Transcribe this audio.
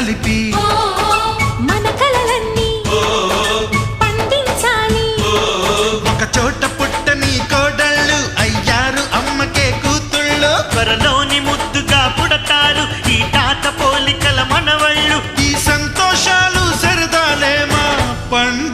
కలిపి మన కలలన్నీ పండించాలి. ఒక చోట పుట్టని కోడళ్ళు అయ్యారు అమ్మకే కూతుళ్ళు. త్వరలోని ముద్దుగా పుడతారు ఈ తాత పోలికల మనవళ్ళు. ఈ సంతోషాలు సరదాలే మా పండుగ.